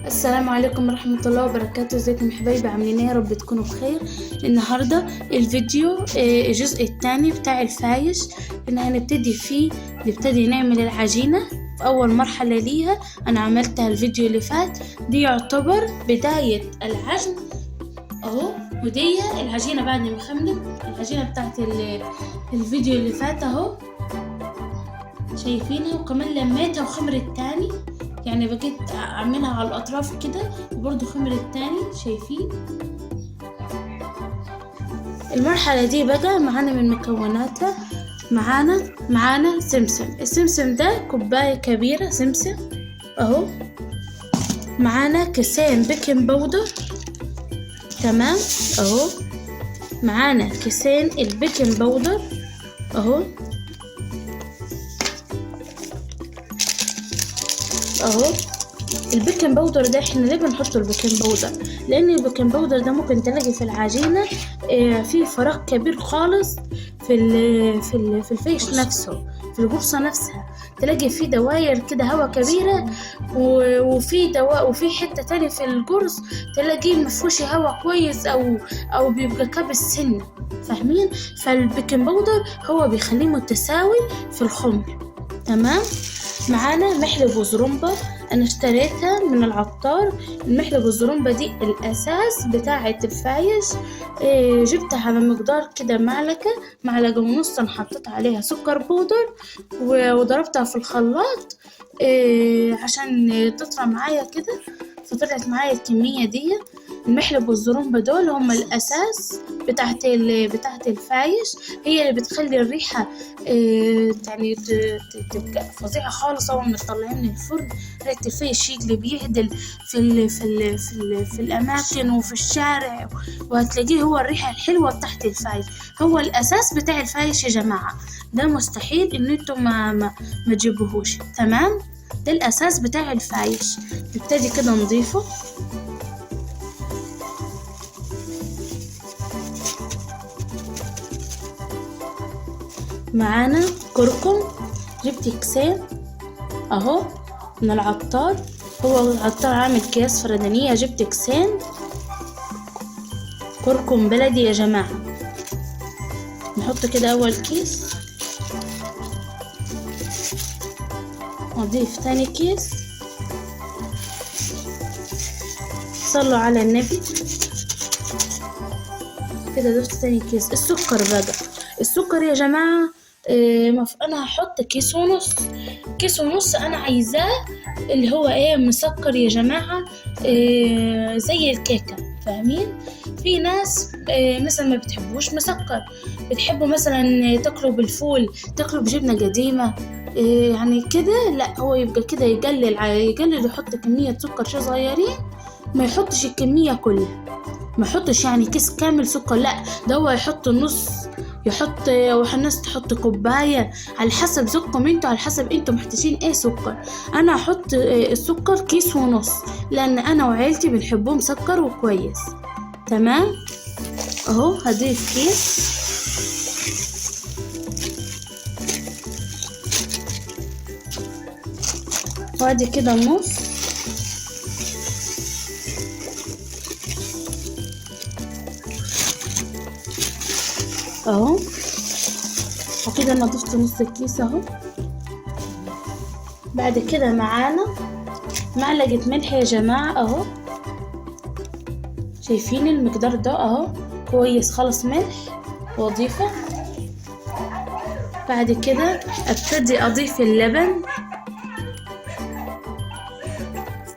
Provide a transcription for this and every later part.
السلام عليكم ورحمة الله وبركاته. ازيكم يا حبايبي؟ عاملين ايه؟ يا رب تكونوا بخير. النهاردة الفيديو الجزء الثاني بتاع الفايش اللي هنبتدي فيه. نبتدي نعمل العجينة في أول مرحلة ليها. أنا عملتها الفيديو اللي فات، دي يعتبر بداية العجن اهو. ودي العجينة بعد ما خملت، العجينة بتاعت الفيديو اللي فات اهو، شايفينها؟ وكمان لميتها وخمرت تاني، يعني بقيت اعملها على الاطراف كده وبرضو خمرت تاني، شايفين؟ المرحلة دي بقى معانا من مكوناتها، معانا سمسم. السمسم ده كوباية كبيرة سمسم اهو. معانا كيسين بيكنج باودر، تمام اهو. معانا كيسين البيكنج باودر اهو اهو. البيكنج باودر ده احنا ليه بنحط البيكنج باودر؟ لان البيكنج باودر ده ممكن تلاقي في العجينه فيه فراغ كبير خالص في الفيش نفسه، في القرصه نفسها تلاقي فيه دواير كده هوا كبيره، وفي حته تاني في القرص تلاقيه مفهوش هوا كويس او بيبقى كابس سنه، فاهمين؟ فالبيكنج باودر هو بيخليه متساوي في الخمر، تمام. معانا محلب وزرمبة، انا اشتريتها من العطار. المحلب والزرمبة دي الاساس بتاعة الفايش. جبتها على مقدار كده معلقة ونص. انا حطيت عليها سكر بودر وضربتها في الخلاط عشان تطرى معايا كده، فطلعت معايا الكمية دي. المحلب والزرمبة دول هم الأساس بتاعت الفايش، هي اللي بتخلي الريحة يعني تبقى فظيعة خالص. أول ما تطلعيه من الفرن ريحة الفايش يقلب يهدل في الأماكن وفي الشارع، وهتلاقيه هو الريحة الحلوة بتاعت الفايش. هو الأساس بتاع الفايش يا جماعة، ده مستحيل إن انتم ما تجيبوهوش، تمام؟ ده الأساس بتاع الفايش. نبتدي كده نضيفه. معانا كركم، جبت كيسين اهو من العطار. هو العطار عامل اكياس فردانية، جبت كيسين كركم بلدي يا جماعة. نحط كده اول كيس، نضيف تاني كيس. صلوا على النبي. كده ضفت تاني كيس. السكر بقى، السكر يا جماعة انا هحط كيس ونص. انا عايزاه اللي هو مسكر يا جماعة، زي الكيكة، فاهمين؟ في ناس مثلا ما بتحبوش مسكر، بتحبوا مثلا تاكلوا بالفول، تاكلوا بجبنة قديمة، يعني كده. لا، هو يبقى كده يقلل يحط كمية سكر شي صغيرين، ما يحطش الكمية كلها، ما يحطش يعني كيس كامل سكر، لا ده هو يحط النص، يحط والناس تحط كوباية على حسب ذوقكم انتوا، على حسب انتوا محتاجين ايه سكر. انا هحط السكر كيس ونص، لان انا وعيلتي بنحبوه مسكر وكويس، تمام اهو. هضيف كيس، وادي كده النص اهو. وكده انا ضفت نص الكيس اهو. بعد كده معانا معلقة ملح يا جماعة اهو، شايفين المقدار ده اهو كويس خالص ملح، واضيفه. بعد كده ابتدي اضيف اللبن.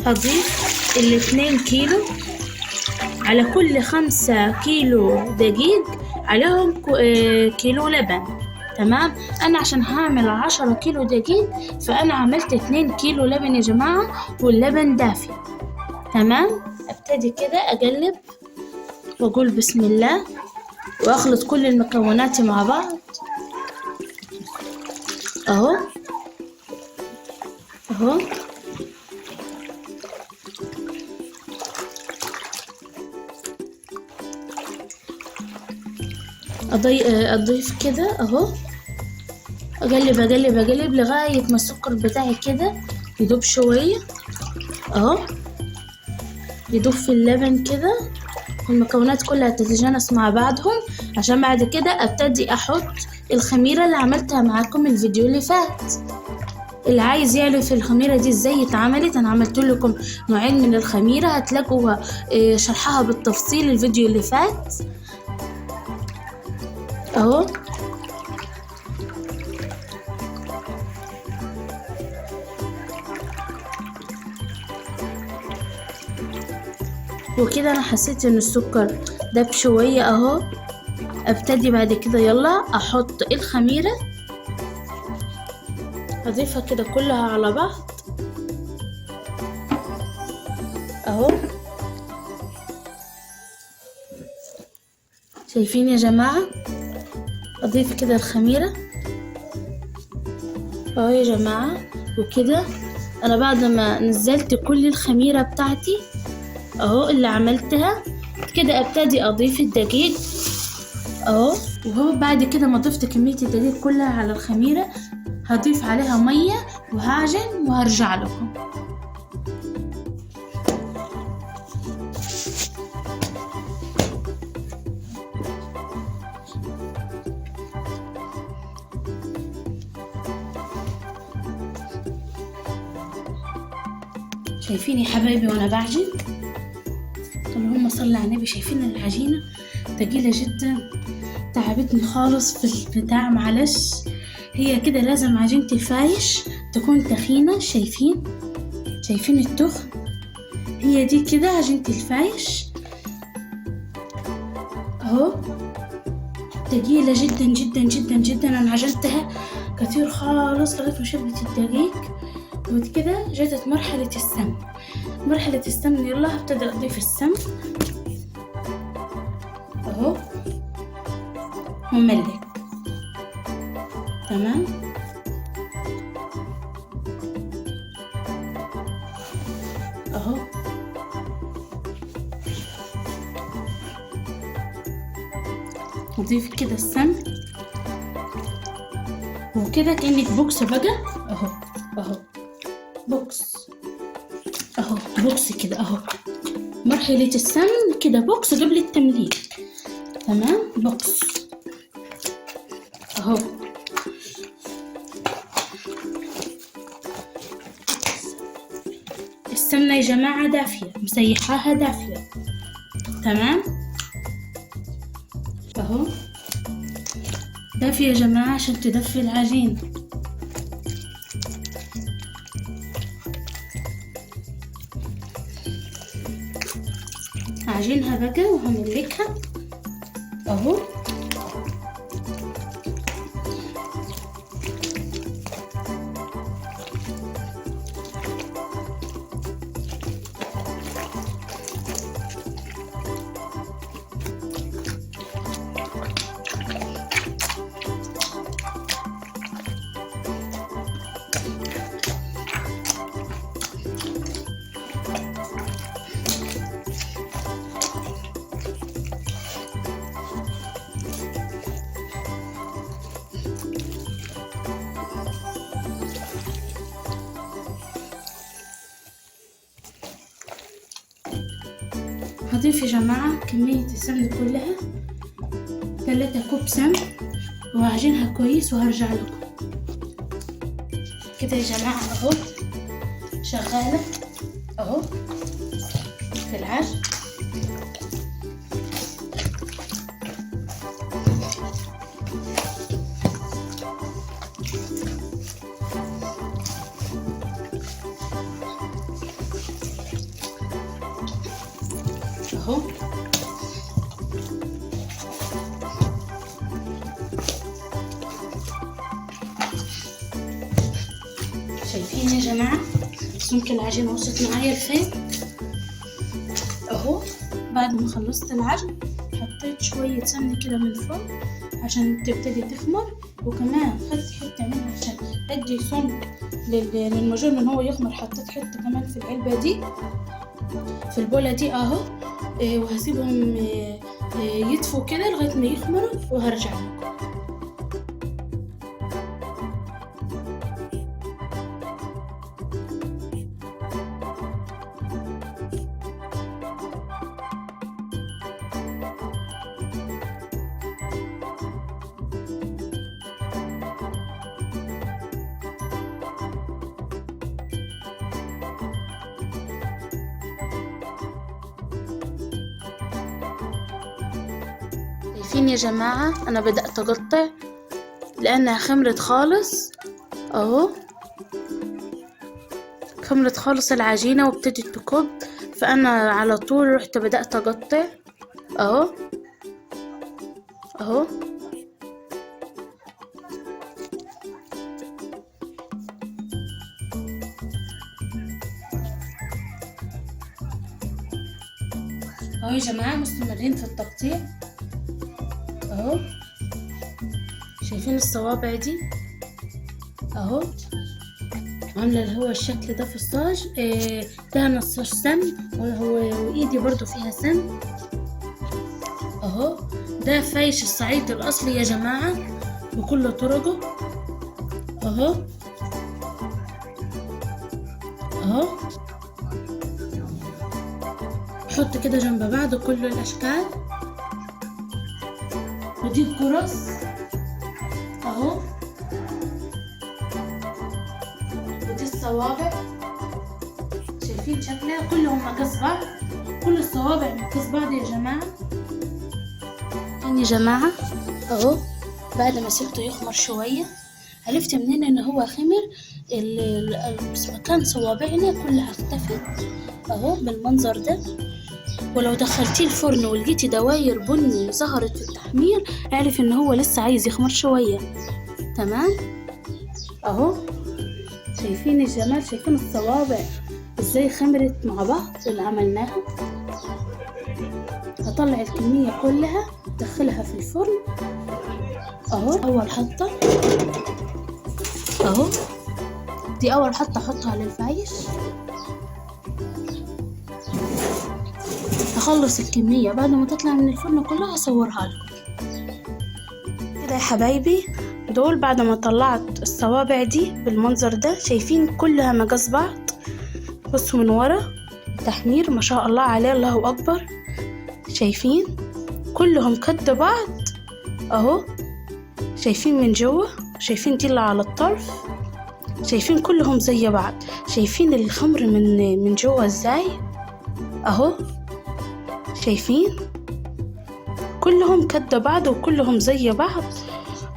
هضيف 2 كيلو، على كل 5 كيلو دقيق عليهم كيلو لبن، تمام. انا عشان هعمل 10 كيلو دقيق فانا عملت 2 كيلو لبن يا جماعة، واللبن دافي، تمام. ابتدي كده اقلب واقول بسم الله، واخلط كل المكونات مع بعض اهو اهو. اضيف كده اهو، اقلب لغاية ما السكر بتاعي كده يدوب شوية اهو. يدوب في اللبن كده، المكونات كلها تتجانس مع بعضهم، عشان بعد كده ابتدي احط الخميرة اللي عملتها معاكم الفيديو اللي فات. اللي عايز يعرف الخميرة دي ازاي اتعملت، انا عملت لكم نوعين من الخميرة، هتلاقوا شرحها بالتفصيل الفيديو اللي فات اهو. وكده انا حسيت ان السكر داب شوية اهو، ابتدي بعد كده يلا احط الخميرة، اضيفها كده كلها على بعض اهو. شايفين يا جماعة؟ اضيف كده الخميرة اهو يا جماعة. وكده انا بعد ما نزلت كل الخميرة بتاعتي اهو اللي عملتها كده، ابتدي اضيف الدقيق اهو. وهو بعد كده ما ضفت كمية الدقيق كلها على الخميرة، هضيف عليها مية وهعجن وهرجع لكم. شايفين يا حبايبي وانا بعجن؟ اللهم صل على النبي. شايفين العجينة تقيلة جدا، تعبتني خالص في البتاع، معلش. هي كده لازم عجينة الفايش تكون تخينة. شايفين التخن؟ هي دي كده عجينة الفايش اهو، تقيلة جدا جدا جدا جدا. انا عجنتها كتير خالص لغاية ما شربت الدقيق. وكده جاتت مرحلة السمن. يلا هبتدي اضيف السمن اهو وملك. تمام اهو. نضيف كده السمن وكده كأنك بوكس بقى اهو بوكس اهو، بوكس كده اهو. مرحلة السمن كده بوكس قبل التمليك. تمام، بوكس اهو. السمنة يا جماعة دافية، مسيحاها دافية. تمام اهو، دافية يا جماعة عشان تدفي العجين. هعجنها بقى وهملكها اهو. هضيف يا جماعة كمية السمن كلها 3 كوب سمن، وهعجنها كويس وهرجع لكم. كده يا جماعة اهو شغالة اهو في العجن. اهو شايفين يا جماعة سمك العجين وصلت معايا لفين اهو. بعد ما خلصت العجن حطيت شوية سمنة كده من فوق عشان تبتدي تخمر، وكمان خدت حتة منها عشان ادي سمك للمجون ان هو يخمر. حطيت حتة كمان في العلبة دي، في البولة دي اهو. وهسيبهم يدفوا كده لغاية ما يخمروا وهرجع لكم. شايفين يا جماعة انا بدأت اقطع لانها خمرت خالص اهو، خمرت خالص العجينة وابتدت تكب، فانا على طول رحت بدأت اقطع اهو اهو. اهو يا جماعة مستمرين في التقطيع اهو. شايفين الصوابع دي اهو، عاملة اللي هو الشكل ده في الصاج. ده نصاج سمن وايدي برضو فيها سمن اهو. ده فايش الصعيد الاصلي يا جماعة بكل طرقه اهو اهو. حط كده جنب بعض كل الاشكال. ودي الجرس اهو، ودي الصوابع شايفين شكلها كلهم مقاس بعض، كل الصوابع مقاس بعض يا جماعة. يا جماعة اهو بعد ما سبته يخمر شوية عرفت منين ان هو خمر. بس مكان صوابعنا كلها اختفت اهو بالمنظر ده. ولو دخلتيه الفرن ولقيتي دواير بني ظهرت في التحمير اعرف ان هو لسه عايز يخمر شوية. تمام اهو. شايفين الجمال، شايفين الصوابع ازاي خمرت مع بعض اللي عملناها. هطلع الكمية كلها ادخلها في الفرن اهو. اول حطة اهو، دي اول حطة احطها للفايش. هخلص الكمية بعد ما تطلع من الفرن كلها اصورها لكم كده يا حبايبي. دول بعد ما طلعت الصوابع دي بالمنظر ده شايفين كلها مقاس بعض. بصوا من ورا تحمير ما شاء الله عليه، الله اكبر. شايفين كلهم قد بعض اهو. شايفين من جوه، شايفين دي اللي على الطرف، شايفين كلهم زي بعض. شايفين الخمر من جوه ازاي اهو. شايفين كلهم قد بعض وكلهم زي بعض،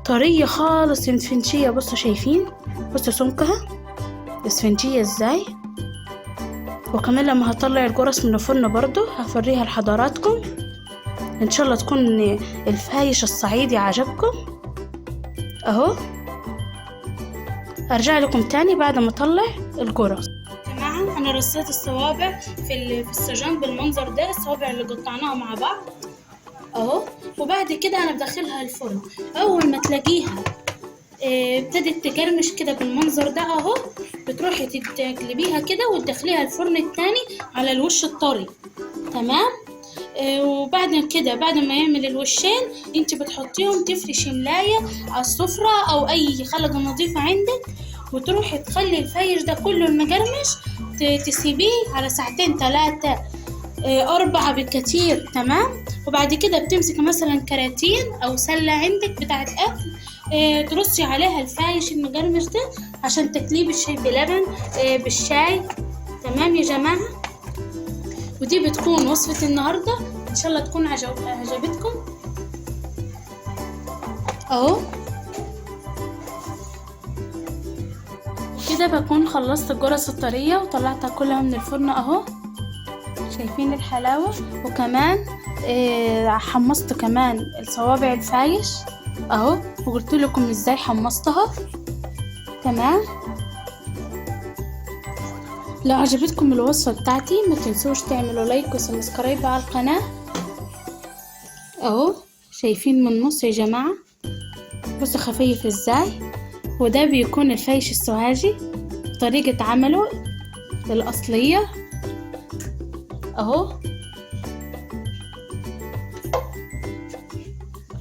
طرية خالص اسفنجية. بصوا شايفين، بصوا سمكها اسفنجية ازاي. وكمان لما هطلع الجرس من الفرن برضو هفريها لحضراتكم ان شاء الله تكون الفايش الصعيدي عجبكم اهو. ارجع لكم تاني بعد ما اطلع الجرس. جماعة انا رصيت الصوابع في السجان بالمنظر ده، الصوابع اللي قطعناها مع بعض اهو. وبعد كده انا بدخلها الفرن. اول ما تلاقيها ابتدت تقرمش كده بالمنظر ده اهو، بتروحي تقلبيها كده وتدخليها الفرن التاني على الوش الطري. تمام. وبعد كده بعد ما يعمل الوشين انت بتحطيهم تفرشي ملاية على السفرة او اي خلقة نظيفة عندك، وتروحي تخلي الفايش ده كله المقرمش تسيبيه على ساعتين 3 4 بالكتير. تمام. وبعد كده بتمسكي مثلا كراتين او سلة عندك بتاعت اكل ترصي عليها الفايش المقرمش ده عشان تكليب الشاي بلبن بالشاي. تمام يا جماعة. ودي بتكون وصفة النهاردة، ان شاء الله تكون عجبتكم اهو. كده بكون خلصت الجرس الطرية وطلعتها كلها من الفرن اهو. شايفين الحلاوة. وكمان حمصت كمان الصوابع الفايش اهو، وقلت لكم ازاي حمصتها. تمام. لو عجبتكم الوصفة بتاعتي ما تنسوش تعملوا لايك وسبسكرايب على القناة اهو. شايفين من النص يا جماعة، بصوا خفيف ازاي. وده بيكون الفايش السوهاجي طريقة عمله الأصلية اهو.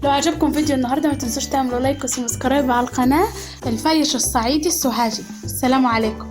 لو عجبكم فيديو النهاردة ما تنسوش تعملوا لايك وسبسكرايب على القناة. الفايش الصعيدي السوهاجي. السلام عليكم.